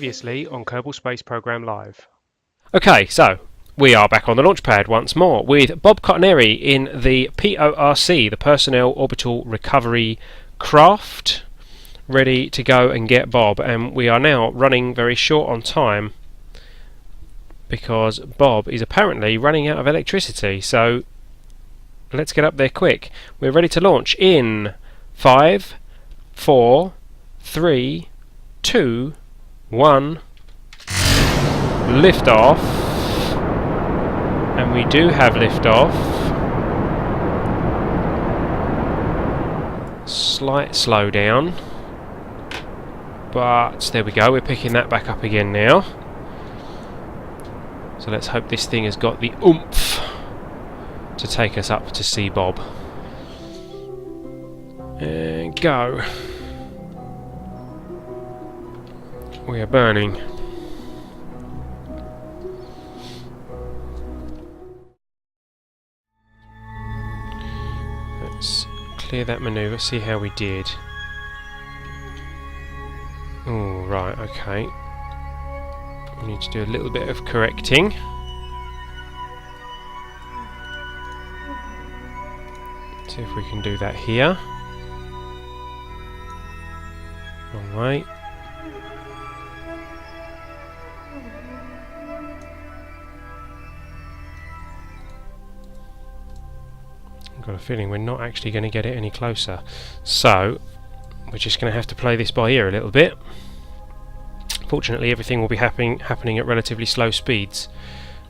Previously on Kerbal Space Program Live. Okay, so we are back on the launch pad once more with Bob Kerman in the PORC, the Personnel Orbital Recovery Craft, ready to go and get Bob. And we are now running very short on time because Bob is apparently running out of electricity. So let's get up there quick. We're ready to launch in 5, 4, 3, 2, 1. Lift off. And we do have lift off. Slight slowdown. But there we go, we're picking that back up again now. So let's hope this thing has got the oomph to take us up to see Bob. And go. We are burning. Let's clear that manoeuvre, see how we did. Oh, right, okay. We need to do a little bit of correcting. See if we can do that here. Wrong way. I've got a feeling we're not actually going to get it any closer. So, we're just going to have to play this by ear a little bit. Fortunately, everything will be happening at relatively slow speeds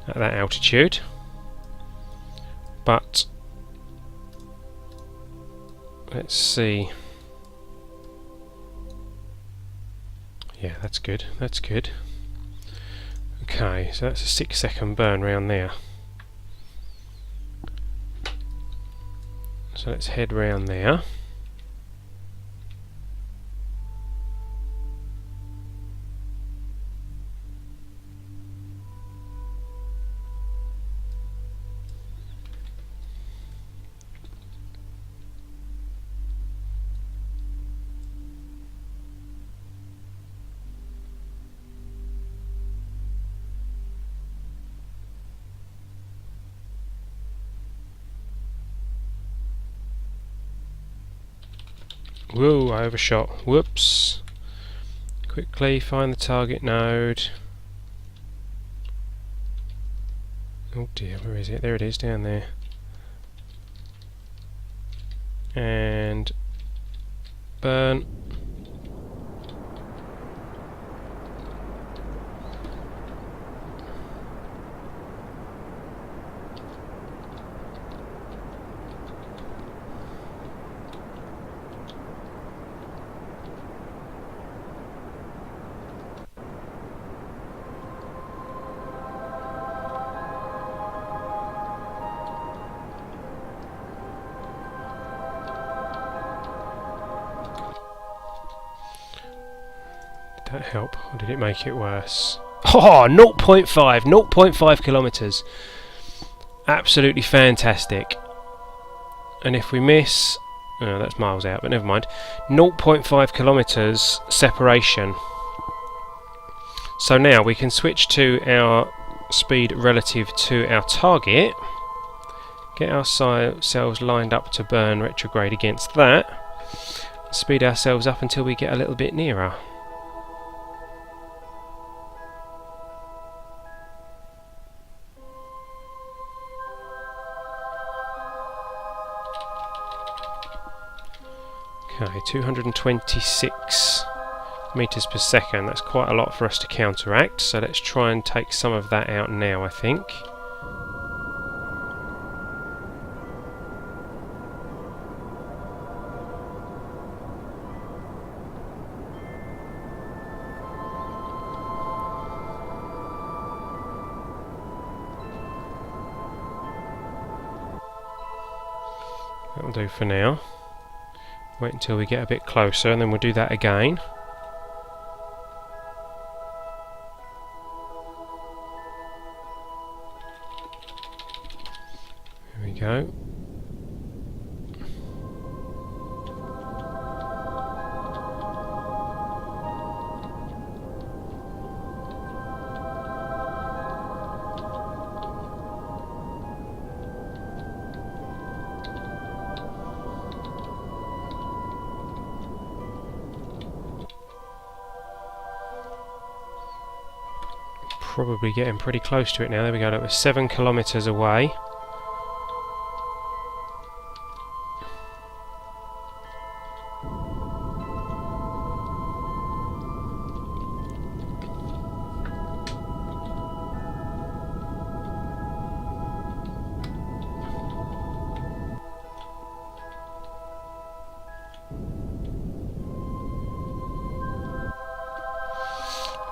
at that altitude. But let's see. Yeah, that's good. That's good. Okay, so that's a 6-second burn round there. So let's head round there. Whoa, I overshot. Whoops. Quickly find the target node. Oh dear, where is it? There it is, down there. And burn. Did that help, or did it make it worse? Oh, 0.5 kilometres. Absolutely fantastic. And if we miss... Oh, that's miles out, but never mind. 0.5 kilometres separation. So now we can switch to our speed relative to our target. Get ourselves lined up to burn retrograde against that. Speed ourselves up until we get a little bit nearer. Okay, 226 meters per second. That's quite a lot for us to counteract, so let's try and take some of that out now, I think. That'll do for now. Wait until we get a bit closer and then we'll do that again. There we go. probably getting pretty close to it now. There we go, that was 7 kilometres away.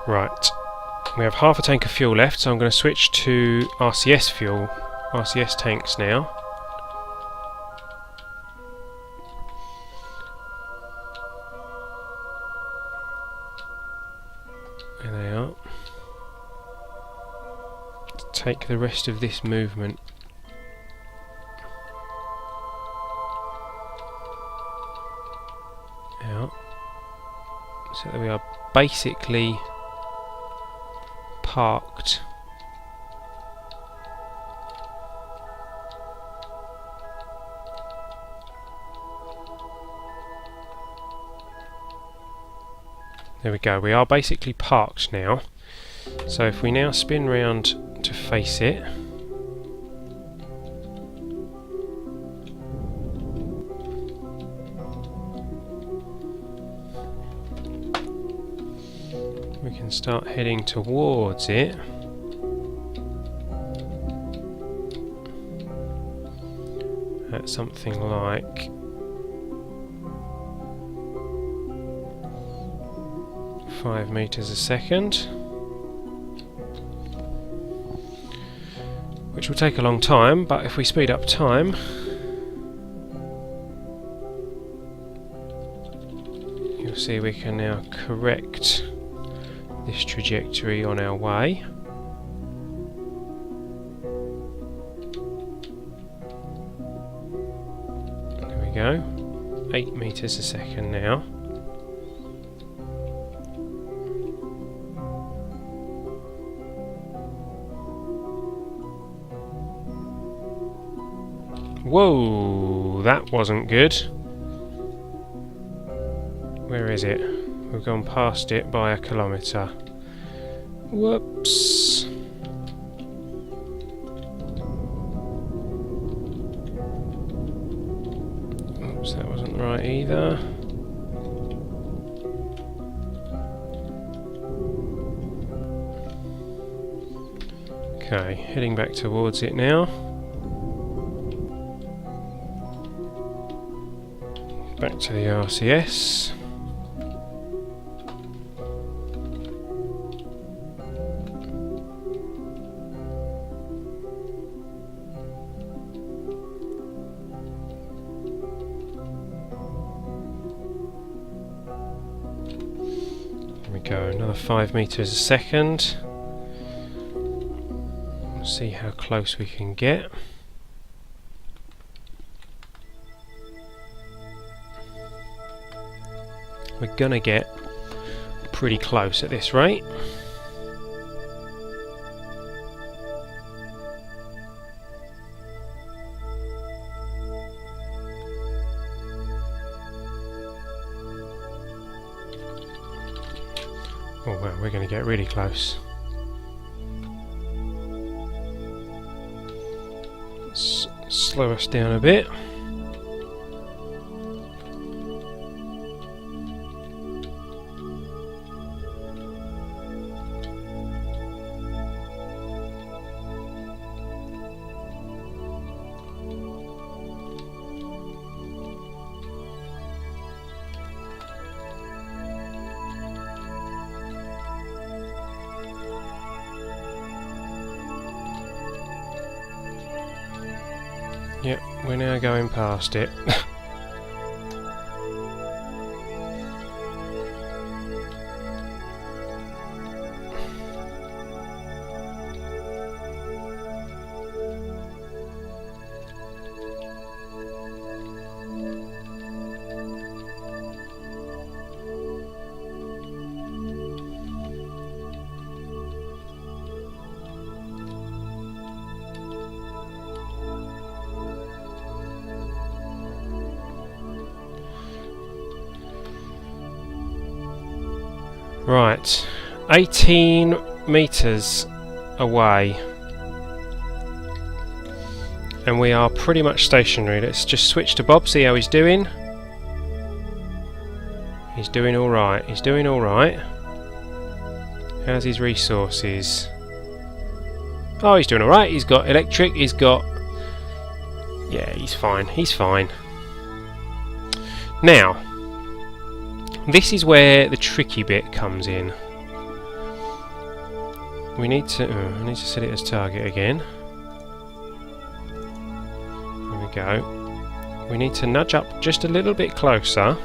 Right, we have half a tank of fuel left, so I'm going to switch to RCS fuel, RCS tanks now. There they are. Take the rest of this movement. Out. So we are basically parked. There we go, we are basically parked now. So if we now spin round to face it, we can start heading towards it. At something like 5 meters a second, which will take a long time, but if we speed up time, you'll see we can now correct this trajectory on our way. There we go, 8 meters a second now. Whoa, that wasn't good. Where is it? We've gone past it by 1 kilometre. Whoops. Oops, that wasn't right either. Okay, heading back towards it now. Back to the RCS. There we go, another 5 meters a second. We'll see how close we can get. We're gonna get pretty close at this rate. Oh wow, we're gonna get really close. Slow us down a bit. Yep, we're now going past it. Right, 18 meters away, and we are pretty much stationary. Let's just switch to Bob, see how he's doing. He's doing alright, he's doing alright. How's his resources? Oh, he's doing alright. He's got electric, he's got... yeah, he's fine, he's fine. Now, this is where the tricky bit comes in. We need to... I need to set it as target again. There we go. We need to nudge up just a little bit closer.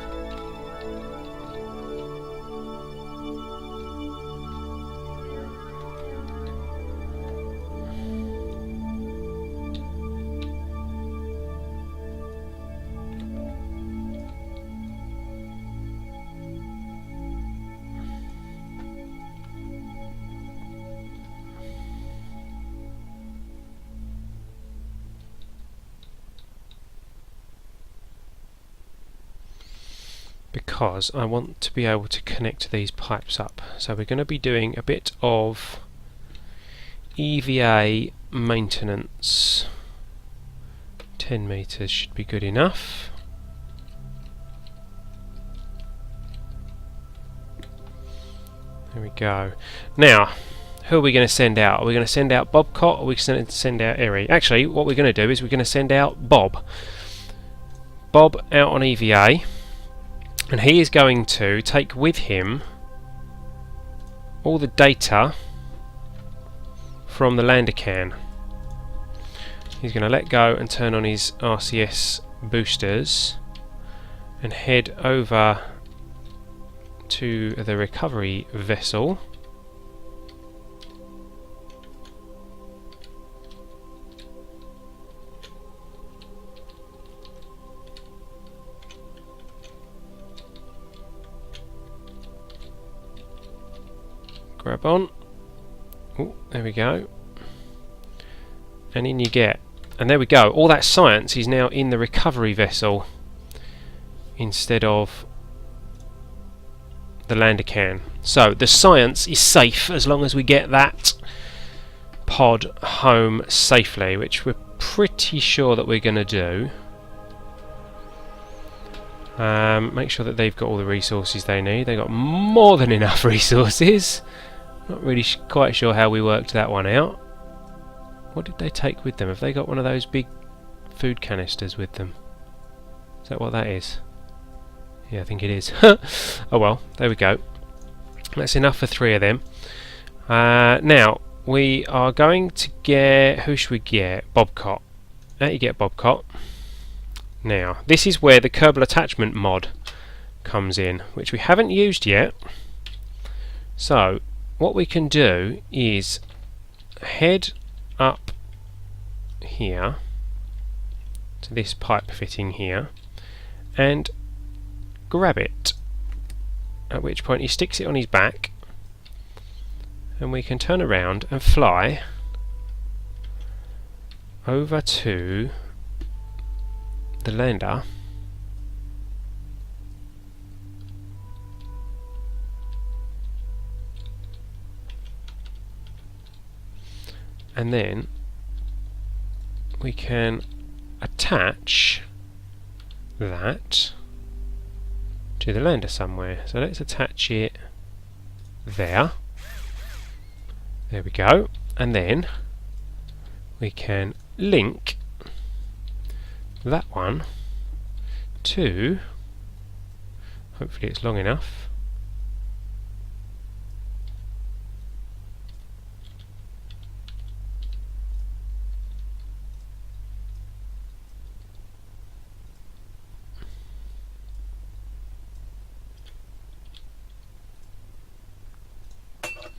Because I want to be able to connect these pipes up. So we're going to be doing a bit of EVA maintenance. 10 meters should be good enough. There we go. Now, who are we going to send out? Are we going to send out Bobcott, or are we going to send out Eri? Actually, what we're going to do is we're going to send out Bob. Bob out on EVA. And he is going to take with him all the data from the lander can. He's going to let go and turn on his RCS boosters and head over to the recovery vessel. Grab on. Oh, there we go. And in you get. And there we go. All that science is now in the recovery vessel instead of the lander can. So the science is safe as long as we get that pod home safely, which we're pretty sure that we're going to do. Make sure that they've got all the resources they need. They've got more than enough resources. Not really quite sure how we worked that one out. What did they take with them? Have they got one of those big food canisters with them? Is that what that is? Yeah, I think it is. Oh well, there we go. That's enough for 3 of them. Now, we are going to get... who should we get? Bobcott. How do you get Bobcott? Now, this is where the Kerbal Attachment Mod comes in, which we haven't used yet. So, what we can do is head up here to this pipe fitting here and grab it, at which point he sticks it on his back and we can turn around and fly over to the lander and then we can attach that to the lander somewhere. So let's attach it there. There we go. And then we can link that one to, hopefully it's long enough,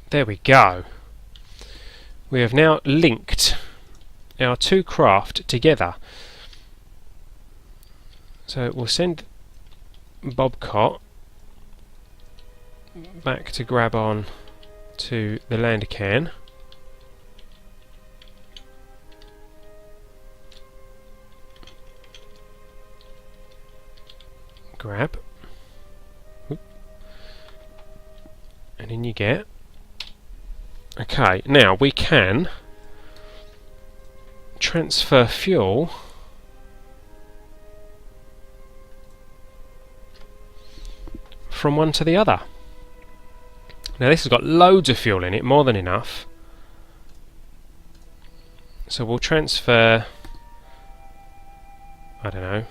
there we go. We have now linked our 2 craft together. So we'll send Bobcott back to grab on to the lander can. Grab. Oop. And in you get. Okay, now we can transfer fuel from one to the other. Now this has got loads of fuel in it, more than enough. So we'll transfer, I don't know,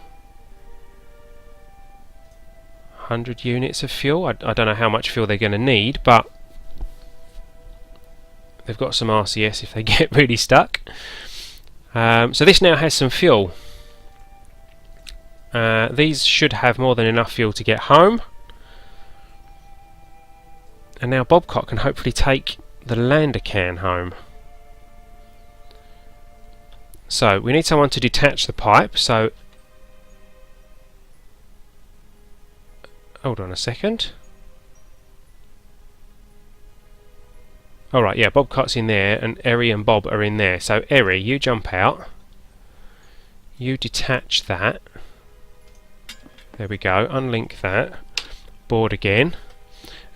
100 units of fuel. I don't know how much fuel they're going to need, but they've got some RCS if they get really stuck. So this now has some fuel. These should have more than enough fuel to get home. And now Bobcat can hopefully take the lander can home. So we need someone to detach the pipe, so hold on a second. Alright, yeah, Bobcat's in there and Eri and Bob are in there. So Eri, you jump out. You detach that. There we go, unlink that. Board again.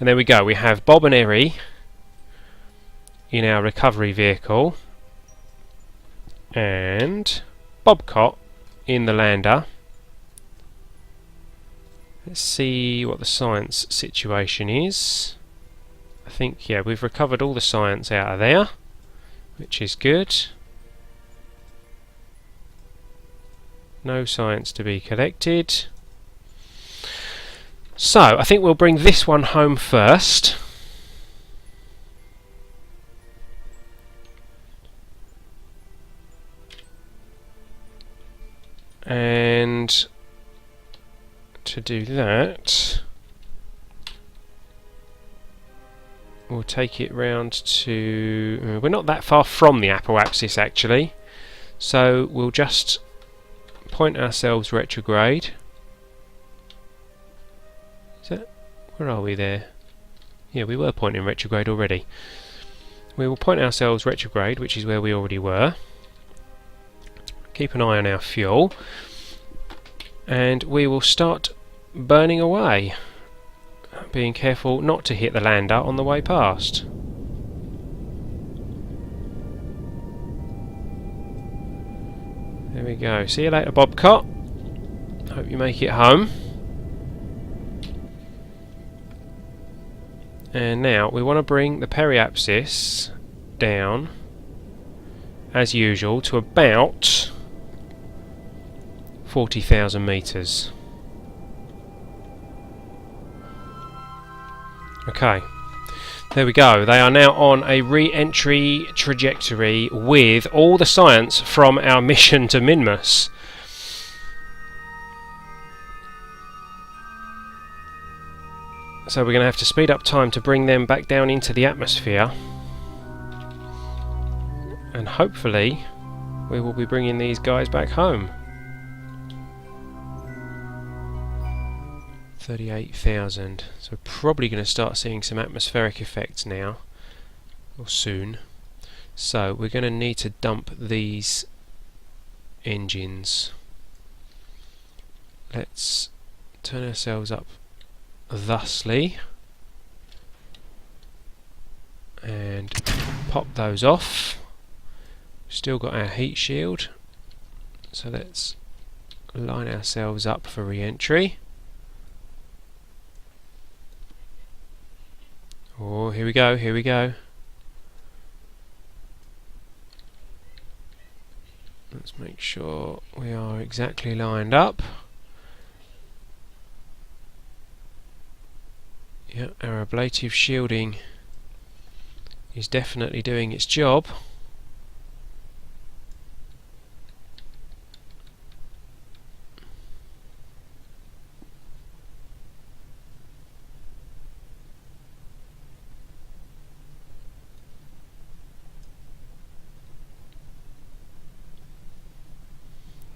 And there we go, we have Bob and Eri in our recovery vehicle and Bobcat in the lander. Let's see what the science situation is. I think, yeah, we've recovered all the science out of there, which is good. No science to be collected. So, I think we'll bring this one home first. And to do that, we'll take it round to... we're not that far from the apoapsis actually, so we'll just point ourselves retrograde. Is that... where are we there? Yeah, we were pointing retrograde already. We will point ourselves retrograde, which is where we already were. Keep an eye on our fuel, and we will start burning away, being careful not to hit the lander on the way past. There we go. See you later, Bobcat. Hope you make it home. And now we want to bring the periapsis down, as usual, to about 40,000 metres. Okay, there we go. They are now on a re-entry trajectory with all the science from our mission to Minmus. So we're going to have to speed up time to bring them back down into the atmosphere. And hopefully we will be bringing these guys back home. 38,000. So we're probably going to start seeing some atmospheric effects now, or soon. So we're going to need to dump these engines. Let's turn ourselves up thusly and pop those off. Still got our heat shield, so let's line ourselves up for re-entry. Oh, here we go, here we go. Let's make sure we are exactly lined up. Yeah, our ablative shielding is definitely doing its job.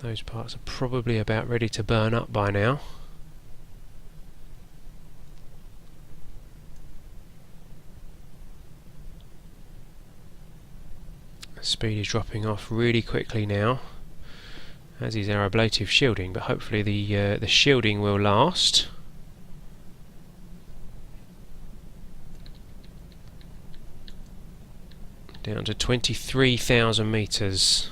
Those parts are probably about ready to burn up by now. Speed is dropping off really quickly now, as is our ablative shielding, but hopefully the shielding will last. Down to 23,000 metres.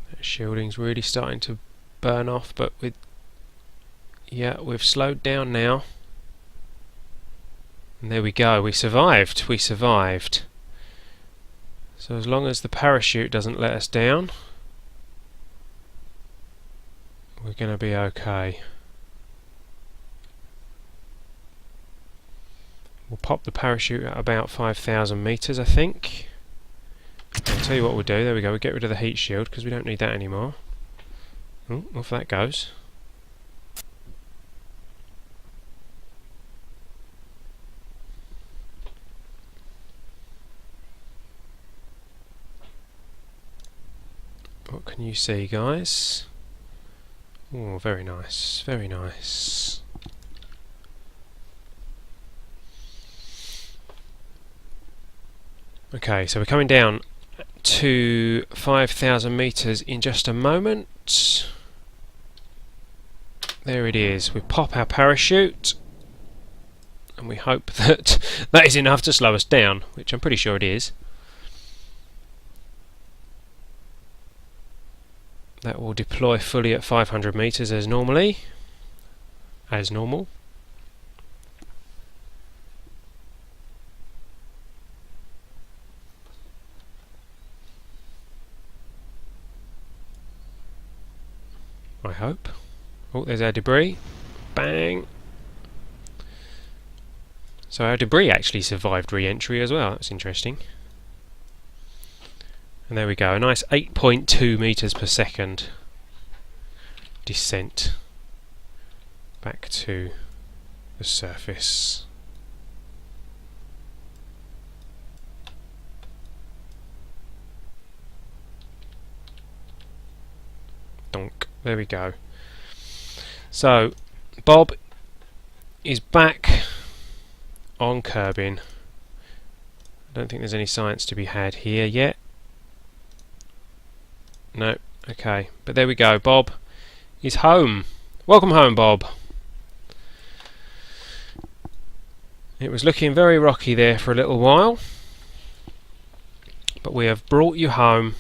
That shielding's really starting to burn off, but we've slowed down now. And there we go, we survived. So as long as the parachute doesn't let us down, we're going to be okay. We'll pop the parachute at about 5,000 metres, I think. I'll tell you what we'll do. There we go, we'll get rid of the heat shield because we don't need that anymore. Oh, off that goes. What can you see, guys? Oh, very nice, very nice. Okay, so we're coming down to 5,000 metres in just a moment. There it is. We pop our parachute and we hope that that is enough to slow us down, which I'm pretty sure it is. That will deploy fully at 500 metres as normal. I hope. Oh, there's our debris. Bang! So our debris actually survived re-entry as well. That's interesting. And there we go, a nice 8.2 metres per second descent back to the surface. Donk. There we go. So, Bob is back on Kerbin. I don't think there's any science to be had here yet. No, okay, but there we go. Bob is home. Welcome home, Bob. It was looking very rocky there for a little while, but we have brought you home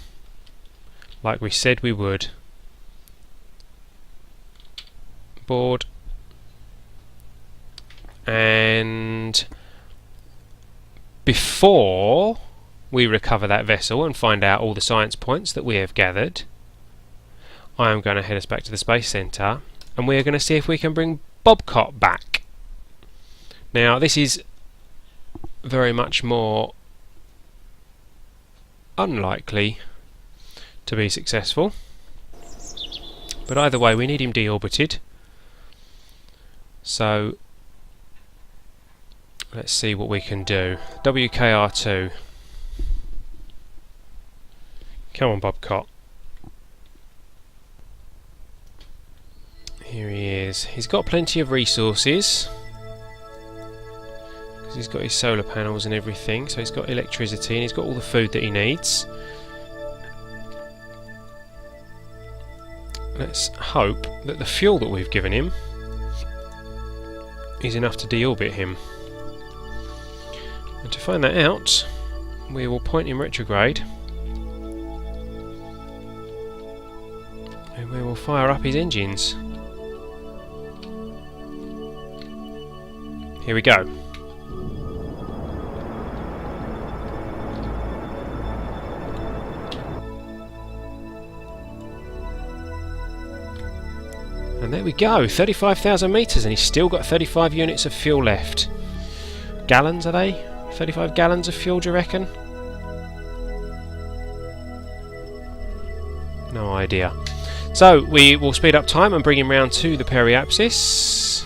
like we said we would. Board. And before we recover that vessel and find out all the science points that we have gathered, I am going to head us back to the Space Centre and we are going to see if we can bring Bobcott back. Now this is very much more unlikely to be successful, but either way we need him deorbited. So let's see what we can do. WKR2. Come on, Bobcott. Here he is. He's got plenty of resources because he's got his solar panels and everything, so he's got electricity and he's got all the food that he needs. Let's hope that the fuel that we've given him is enough to deorbit him. And to find that out, we will point him retrograde and we will fire up his engines. Here we go. And there we go, 35,000 metres, and he's still got 35 units of fuel left. Gallons, are they? 35 gallons of fuel, do you reckon? No idea. So, we will speed up time and bring him round to the periapsis.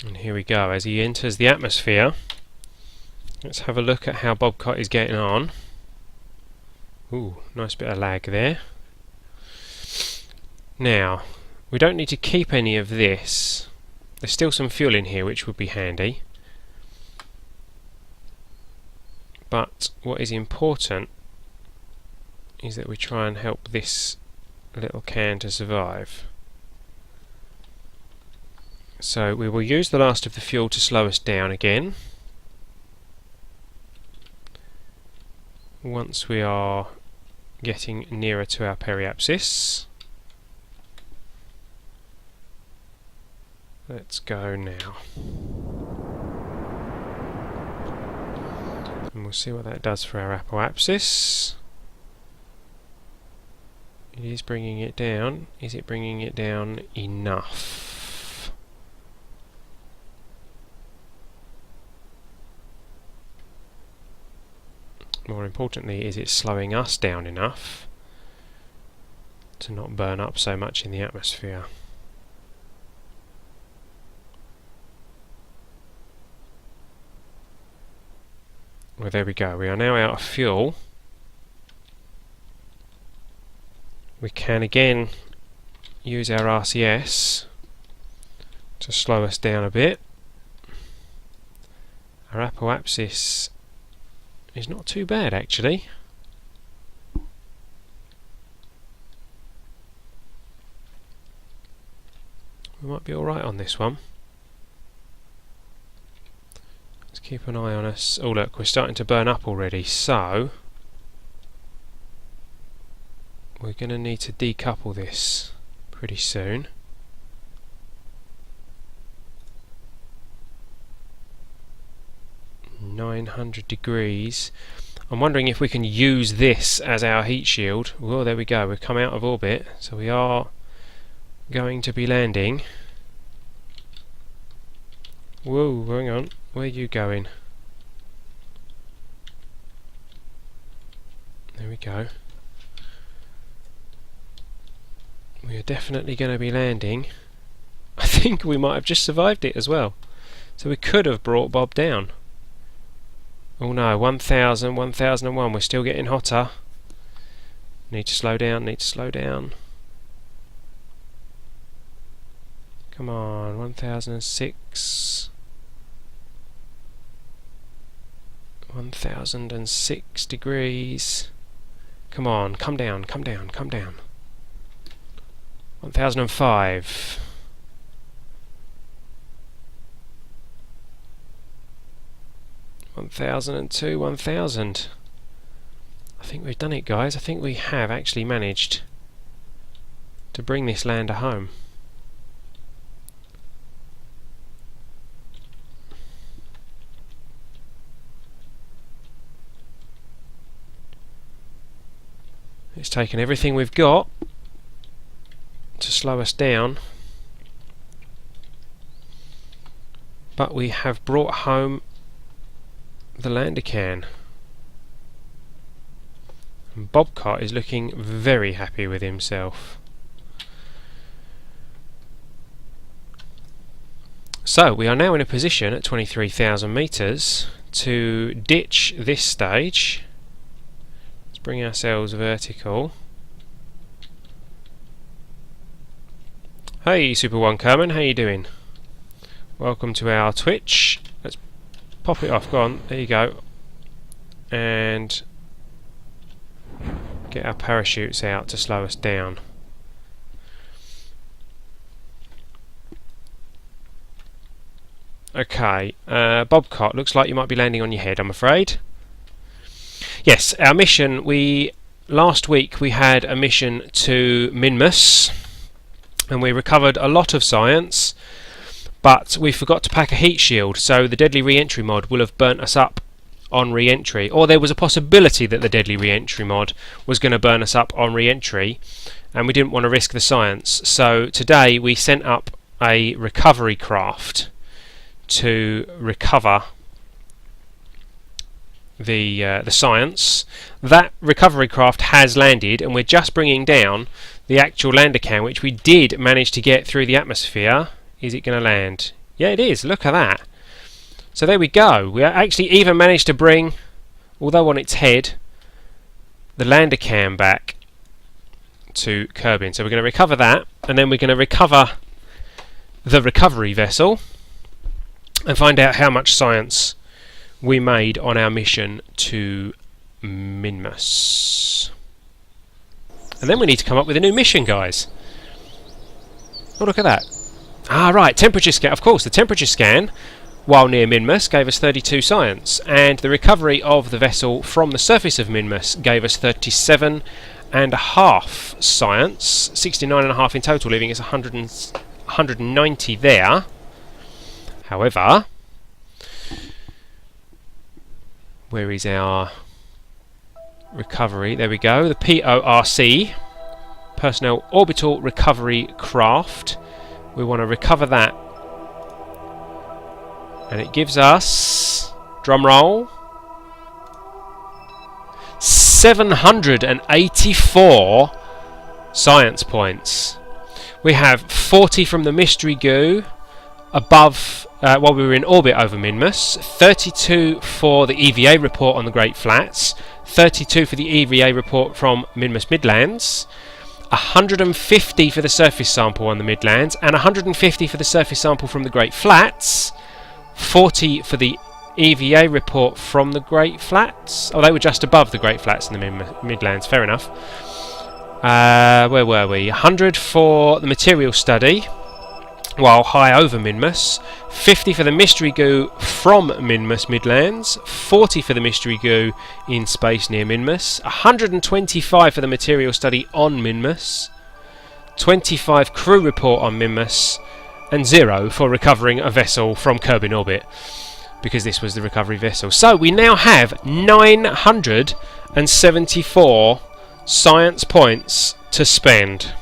And here we go, as he enters the atmosphere. Let's have a look at how Bobcott is getting on. Ooh, nice bit of lag there. Now, we don't need to keep any of this There's still some fuel in here which would be handy. But what is important is that we try and help this little can to survive. So we will use the last of the fuel to slow us down again. Once we are getting nearer to our periapsis. Let's go now. And we'll see what that does for our apoapsis. It is bringing it down. Is it bringing it down enough? More importantly, is it slowing us down enough to not burn up so much in the atmosphere? Well, there we go. We are now out of fuel. We can again use our RCS to slow us down a bit. Our apoapsis is not too bad actually. We might be alright on this one. Let's keep an eye on us. Oh look, we're starting to burn up already, so we're going to need to decouple this pretty soon. $900. I'm wondering if we can use this as our heat shield. Well, there we go. We've come out of orbit, so we are going to be landing. Whoa, hang on. Where are you going? There we go. We are definitely going to be landing. I think we might have just survived it as well. So we could have brought Bob down. Oh no, 1000, 1001, we're still getting hotter. Need to slow down, need to slow down. Come on, 1006. 1006 degrees. Come on, come down, come down, come down. 1005. 1002, 1000. I think we've done it, guys. I think we have actually managed to bring this lander home. It's taken everything we've got to slow us down, but we have brought home the lander can. And Bobcat is looking very happy with himself. So we are now in a position at 23,000 meters to ditch this stage. Let's bring ourselves vertical. Hey Super One Kerman, how you doing? Welcome to our Twitch. Let's pop it off, go on, there you go. And get our parachutes out to slow us down. Okay, Bobcat, looks like you might be landing on your head, I'm afraid. Yes, our mission, last week we had a mission to Minmus, and we recovered a lot of science, but we forgot to pack a heat shield, so the deadly reentry mod will have burnt us up on reentry, or there was a possibility that the deadly reentry mod was going to burn us up on reentry, and we didn't want to risk the science. So today we sent up a recovery craft to recover the science. That recovery craft has landed, and we're just bringing down the actual lander can, which we did manage to get through the atmosphere. Is it going to land? Yeah, it is. Look at that. So there we go. We actually even managed to bring, although on its head, the lander cam back to Kerbin. So we're going to recover that, and then we're going to recover the recovery vessel and find out how much science we made on our mission to Minmus. And then we need to come up with a new mission, guys. Oh, look at that. Ah, right, temperature scan. Of course, the temperature scan while near Minmus gave us 32 science, and the recovery of the vessel from the surface of Minmus gave us 37.5 science, 69.5 in total, leaving us 190 there. However, where is our recovery? There we go. The PORC, Personnel Orbital Recovery Craft. We want to recover that. And it gives us, drum roll, 784 science points. We have 40 from the mystery goo above while we were in orbit over Minmus, 32 for the EVA report on the Great Flats, 32 for the EVA report from Minmus Midlands, 150 for the surface sample on the Midlands, and 150 for the surface sample from the Great Flats, 40 for the EVA report from the Great Flats. Oh, they were just above the Great Flats in the Midlands, fair enough. Where were we? 100 for the material study while high over Minmus, 50 for the mystery goo from Minmus Midlands, 40 for the mystery goo in space near Minmus, 125 for the material study on Minmus, 25 crew report on Minmus, and 0 for recovering a vessel from Kerbin orbit, because this was the recovery vessel. So we now have 974 science points to spend.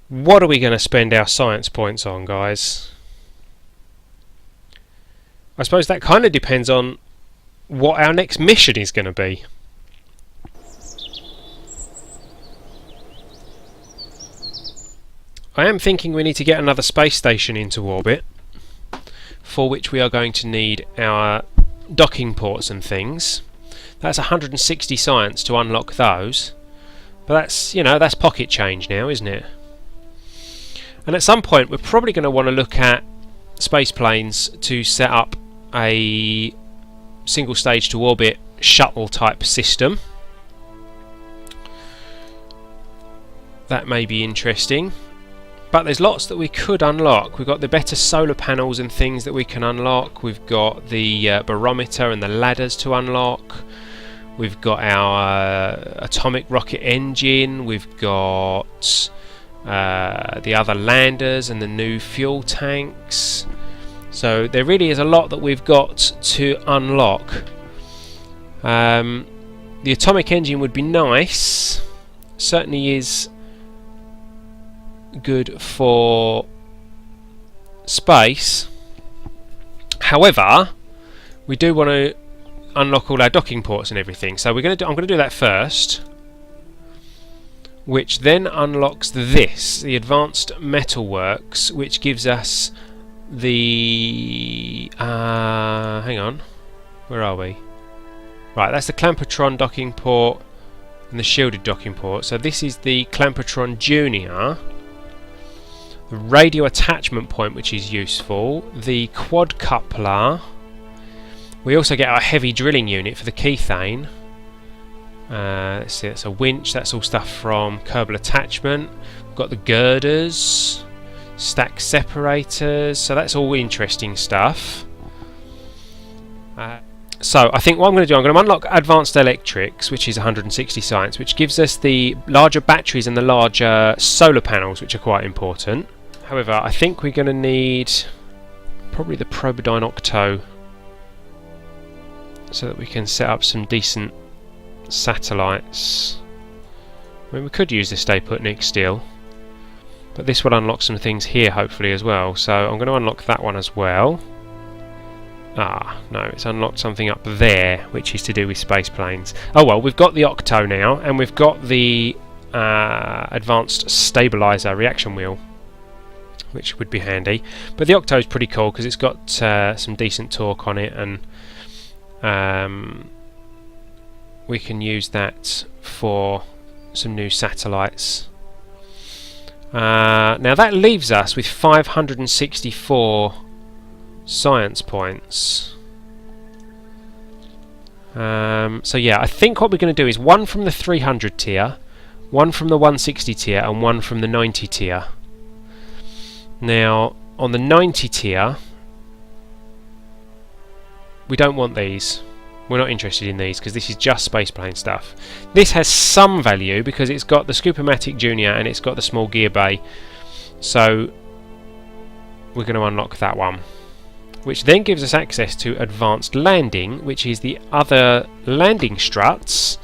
What are we going to spend our science points on, guys? I suppose that kind of depends on what our next mission is going to be. I am thinking we need to get another space station into orbit, for which we are going to need our docking ports and things. That's 160 science to unlock those, but that's, you know, that's pocket change now, isn't it? And at some point we're probably going to want to look at space planes to set up a single stage to orbit shuttle type system. That may be interesting. But there's lots that we could unlock. We've got the better solar panels and things that we can unlock. We've got the barometer and the ladders to unlock. We've got our atomic rocket engine. We've got the other landers and the new fuel tanks. So there really is a lot that we've got to unlock. The atomic engine would be nice. Certainly is good for space. However, we do want to unlock all our docking ports and everything. So I'm going to do that first, which then unlocks this, the advanced metalworks, which gives us the hang on, where are we? Right, that's the Clampertron docking port and the shielded docking port. So this is the Clampertron Junior. The radio attachment point, which is useful. The quad coupler. We also get our heavy drilling unit for the Kethane. Let's see, that's a winch. That's all stuff from Kerbal Attachment. We've got the girders, stack separators. So that's all interesting stuff. So I think what I'm going to do, I'm going to unlock Advanced Electrics, which is 160 science, which gives us the larger batteries and the larger solar panels, which are quite important. However, I think we're going to need probably the Probodyne Octo so that we can set up some decent satellites. I mean, we could use the Stay Put Nick still, but this will unlock some things here hopefully as well. So I'm going to unlock that one as well. Ah, no, it's unlocked something up there, which is to do with space planes. Oh well, we've got the Octo now, and we've got the Advanced Stabilizer reaction wheel, which would be handy. But the Octo is pretty cool because it's got some decent torque on it, and we can use that for some new satellites. Now that leaves us with 564 science points. So yeah, I think what we're going to do is one from the 300 tier, one from the 160 tier, and one from the 90 tier. Now, on the 90 tier, we don't want these. We're not interested in these because this is just spaceplane stuff. This has some value because it's got the Scoop-O-Matic Junior and it's got the small gear bay. So we're going to unlock that one, which then gives us access to advanced landing, which is the other landing struts,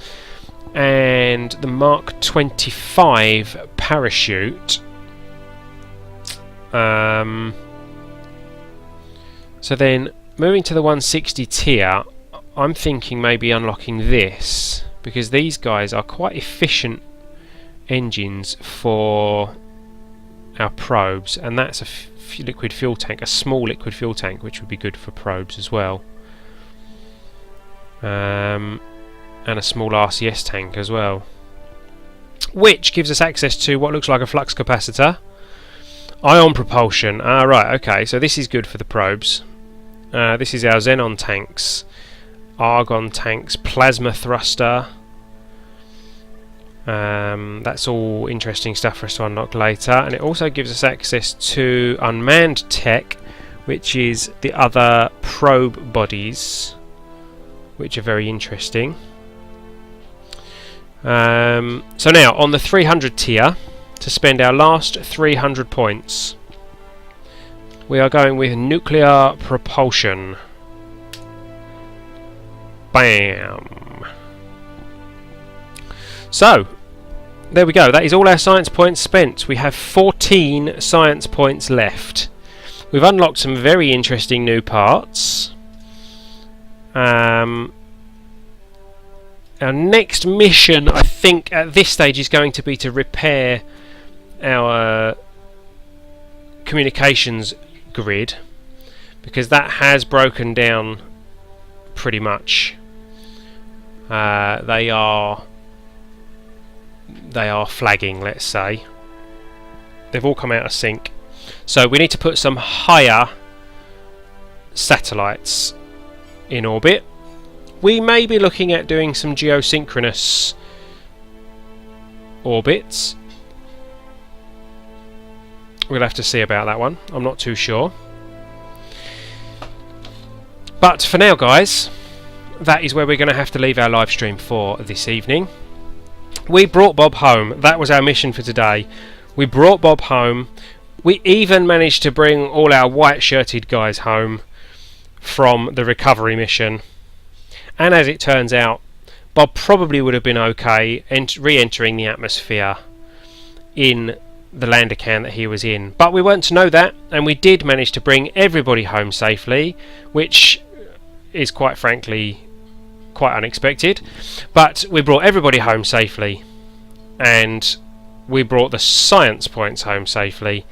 and the Mark 25 parachute. So then moving to the 160 tier, I'm thinking maybe unlocking this, because these guys are quite efficient engines for our probes, and that's a liquid fuel tank, a small liquid fuel tank, which would be good for probes as well, and a small RCS tank as well, which gives us access to what looks like a flux capacitor, ion propulsion. Right, okay, so this is good for the probes. This is our xenon tanks, argon tanks, plasma thruster. That's all interesting stuff for us to unlock later, and it also gives us access to unmanned tech, which is the other probe bodies, which are very interesting. So now on the 300 tier, to spend our last 300 points, we are going with nuclear propulsion. Bam! So, there we go. That is all our science points spent. We have 14 science points left. We've unlocked some very interesting new parts. Our next mission, I think, at this stage is going to be to repair our communications grid, because that has broken down pretty much. They are flagging, let's say. They've all come out of sync. So we need to put some higher satellites in orbit. We may be looking at doing some geosynchronous orbits. We'll have to see about that one. I'm not too sure. But for now, guys, that is where we're going to have to leave our live stream for this evening. We brought Bob home. That was our mission for today. We brought Bob home. We even managed to bring all our white-shirted guys home from the recovery mission. And as it turns out, Bob probably would have been okay re-entering the atmosphere in the lander can that he was in. But we weren't to know that, and we did manage to bring everybody home safely, which is quite frankly quite unexpected. But we brought everybody home safely, and we brought the science points home safely,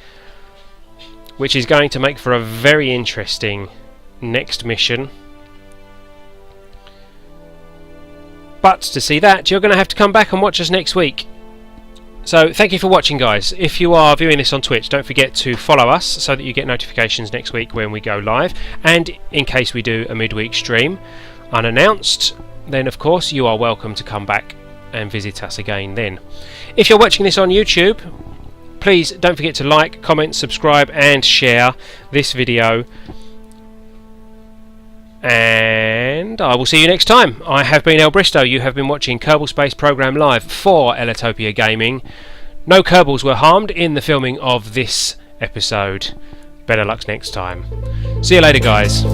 which is going to make for a very interesting next mission. But to see that, you're going to have to come back and watch us next week. So thank you for watching, guys. If you are viewing this on Twitch, don't forget to follow us so that you get notifications next week when we go live, and in case we do a midweek stream unannounced, then of course you are welcome to come back and visit us again then. If you're watching this on YouTube, please don't forget to like, comment, subscribe and share this video, and I will see you next time. I have been El Bristow. You have been watching Kerbal Space Program Live for Ellitopia Gaming. No Kerbals were harmed in the filming of this episode. Better luck next time. See you later, guys.